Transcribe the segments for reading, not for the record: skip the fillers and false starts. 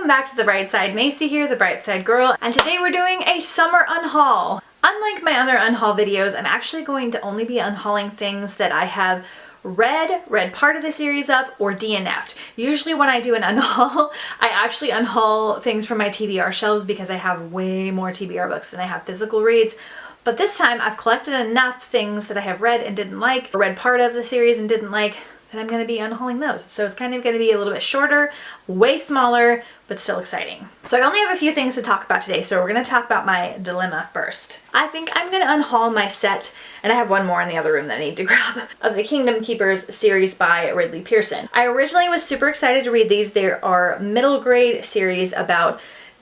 Welcome back to The Bright Side. Macy here, the Bright Side Girl, and today we're doing a summer unhaul. Unlike my other unhaul videos, I'm actually going to only be unhauling things that I have read part of the series of, or DNF'd. Usually when I do an unhaul, I actually unhaul things from my TBR shelves because I have way more TBR books than I have physical reads. But this time I've collected enough things that I have read and didn't like, or read part of the series and didn't like, that I'm going to be unhauling those. So it's kind of going to be a little bit shorter, way smaller, but still exciting. So I only have a few things to talk about today, so we're going to talk about my dilemma first. I think I'm going to unhaul my set, and I have one more in the other room that I need to grab, of the Kingdom Keepers series by Ridley Pearson. I originally was super excited to read these. There are middle grade series about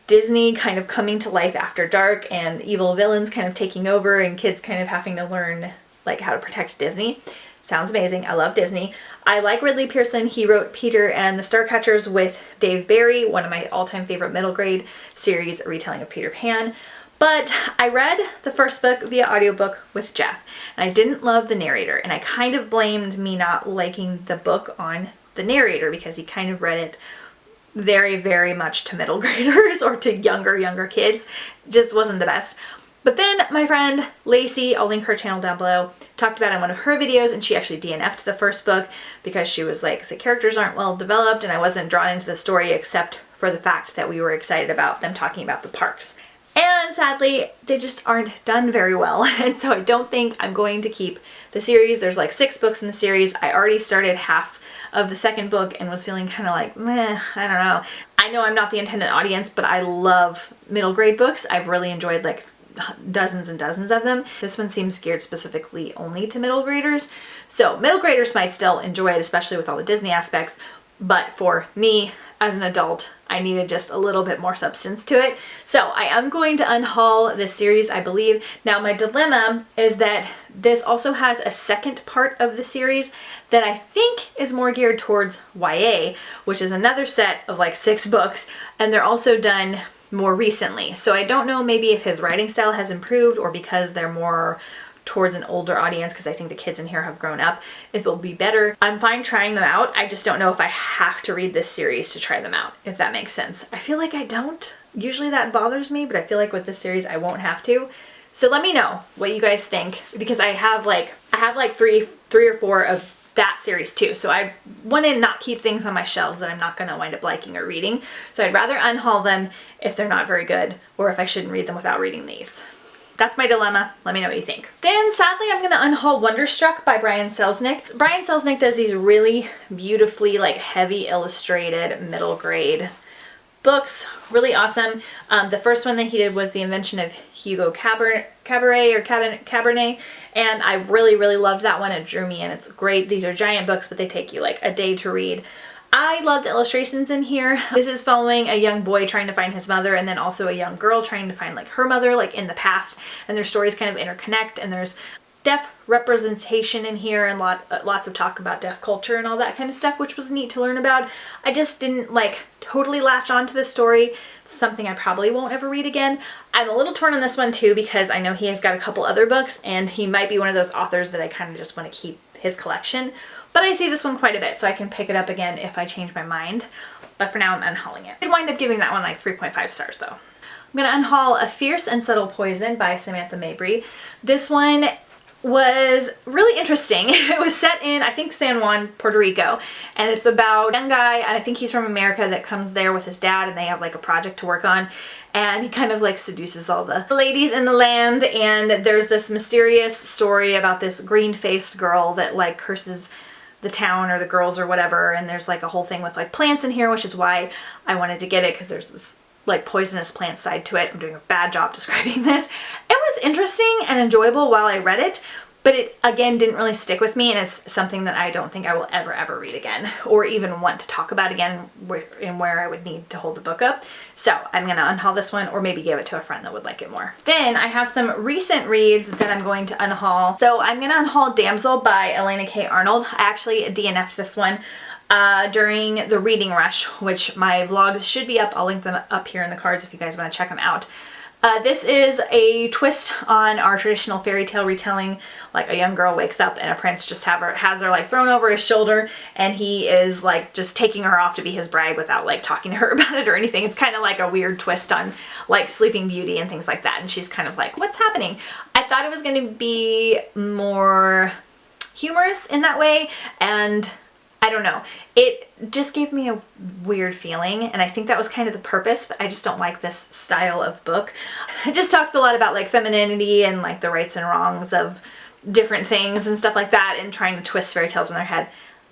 Disney kind of coming to life after dark and evil villains kind of taking over and kids kind of having to learn like how to protect Disney. Sounds amazing. I love Disney. I like Ridley Pearson. He wrote Peter and the Starcatchers with Dave Barry, one of my all-time favorite middle grade series, a retelling of Peter Pan. But I read the first book via audiobook with Jeff, and I didn't love the narrator, and I kind of blamed me not liking the book on the narrator because he kind of read it very, very much to middle graders or to younger kids. Just wasn't the best. But then my friend Lacey, I'll link her channel down below, talked about it in one of her videos, and she actually DNF'd the first book because she was like, the characters aren't well developed and I wasn't drawn into the story except for the fact that we were excited about them talking about the parks. And sadly, they just aren't done very well. And so I don't think I'm going to keep the series. There's like 6 books in the series. I already started half of the second book and was feeling kind of like, meh, I don't know. I know I'm not the intended audience, but I love middle grade books. I've really enjoyed like dozens and dozens of them. This one seems geared specifically only to middle graders. So middle graders might still enjoy it, especially with all the Disney aspects. But for me as an adult, I needed just a little bit more substance to it. So I am going to unhaul this series, I believe. Now my dilemma is that this also has a second part of the series that I think is more geared towards YA, which is another set of like 6 books, and they're also done more recently. So I don't know maybe if his writing style has improved or because they're more towards an older audience, because I think the kids in here have grown up, if it'll be better. I'm fine trying them out. I just don't know if I have to read this series to try them out, if that makes sense. I feel like I don't. Usually that bothers me, but I feel like with this series I won't have to. So let me know what you guys think, because I have like three or four of that series too. So I want to not keep things on my shelves that I'm not going to wind up liking or reading. So I'd rather unhaul them if they're not very good, or if I shouldn't read them without reading these. That's my dilemma. Let me know what you think. Then sadly, I'm going to unhaul Wonderstruck by Brian Selznick. Brian Selznick does these really beautifully like heavy illustrated middle grade books. Really awesome. The first one that he did was The Invention of Hugo Cabernet, and I really loved that one. It drew me in. It's great. These are giant books, but they take you like a day to read. I love the illustrations in here. This is following a young boy trying to find his mother, and then also a young girl trying to find like her mother like in the past, and their stories kind of interconnect, and there's deaf representation in here and lots of talk about deaf culture and all that kind of stuff, which was neat to learn about. I just didn't like totally latch onto the story. It's something I probably won't ever read again. I'm a little torn on this one too, because I know he has got a couple other books and he might be one of those authors that I kind of just want to keep his collection. But I see this one quite a bit, so I can pick it up again if I change my mind. But for now, I'm unhauling it. I wind up giving that one like 3.5 stars though. I'm going to unhaul A Fierce and Subtle Poison by Samantha Mabry. This one was really interesting. It was set in, I think, San Juan, Puerto Rico, and it's about a young guy, and I think he's from America, that comes there with his dad, and they have like a project to work on, and he kind of like seduces all the ladies in the land, and there's this mysterious story about this green-faced girl that like curses the town or the girls or whatever, and there's like a whole thing with like plants in here, which is why I wanted to get it, because there's this like poisonous plant side to it. I'm doing a bad job describing this. It was interesting and enjoyable while I read it, but it again didn't really stick with me, and it's something that I don't think I will ever read again, or even want to talk about again where I would need to hold the book up. So I'm gonna unhaul this one, or maybe give it to a friend that would like it more. Then I have some recent reads that I'm going to unhaul. So I'm gonna unhaul Damsel by Elena K. Arnold. I actually DNF'd this one during the reading rush, which my vlogs should be up. I'll link them up here in the cards if you guys want to check them out. This is a twist on our traditional fairy tale retelling. Like a young girl wakes up and a prince just has her like thrown over his shoulder, and he is like just taking her off to be his bride without like talking to her about it or anything. It's kind of like a weird twist on like Sleeping Beauty and things like that. And she's kind of like, what's happening? I thought it was going to be more humorous in that way, and I don't know. It just gave me a weird feeling, and I think that was kind of the purpose, but I just don't like this style of book. It just talks a lot about like femininity and like the rights and wrongs of different things and stuff like that, and trying to twist fairy tales in their head.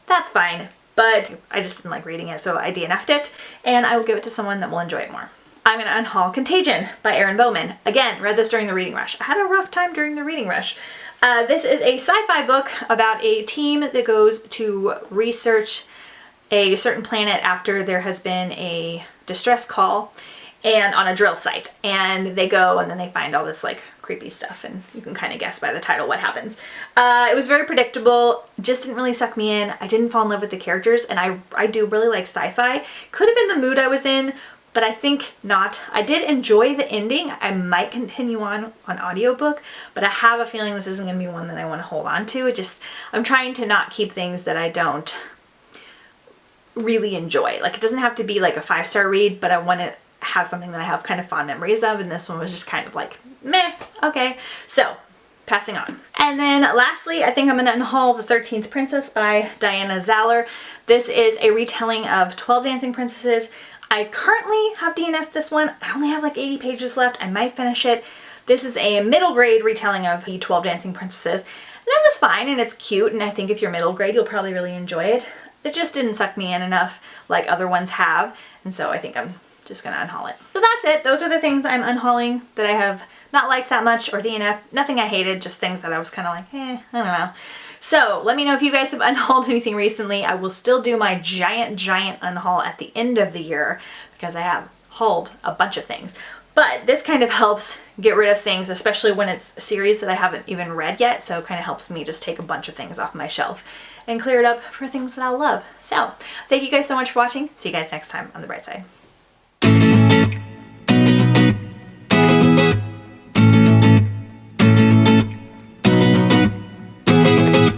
That's fine, but I just didn't like reading it, so I DNF'd it, and I will give it to someone that will enjoy it more. I'm going to unhaul Contagion by Erin Bowman. Again, read this during the reading rush. I had a rough time during the reading rush. This is a sci-fi book about a team that goes to research a certain planet after there has been a distress call and on a drill site. And they go and then they find all this like creepy stuff, and you can kind of guess by the title what happens. It was very predictable, just didn't really suck me in. I didn't fall in love with the characters, and I do really like sci-fi. Could have been the mood I was in, but I think not. I did enjoy the ending. I might continue on audiobook, but I have a feeling this isn't going to be one that I want to hold on to. I'm trying to not keep things that I don't really enjoy. Like, it doesn't have to be like a 5-star read, but I want to have something that I have kind of fond memories of, and this one was just kind of like, meh, okay. So, passing on. And then lastly, I think I'm going to unhaul The 13th Princess by Diana Zaller. This is a retelling of 12 Dancing Princesses. I currently have DNF'd this one. I only have like 80 pages left. I might finish it. This is a middle grade retelling of the 12 Dancing Princesses. And it was fine, and it's cute, and I think if you're middle grade, you'll probably really enjoy it. It just didn't suck me in enough like other ones have, and so I think I'm just gonna unhaul it. So that's it. Those are the things I'm unhauling that I have not liked that much or DNF. Nothing I hated, just things that I was kind of like, I don't know. So let me know if you guys have unhauled anything recently. I will still do my giant unhaul at the end of the year because I have hauled a bunch of things. But this kind of helps get rid of things, especially when it's a series that I haven't even read yet. So it kind of helps me just take a bunch of things off my shelf and clear it up for things that I'll love. So thank you guys so much for watching. See you guys next time on The Bright Side.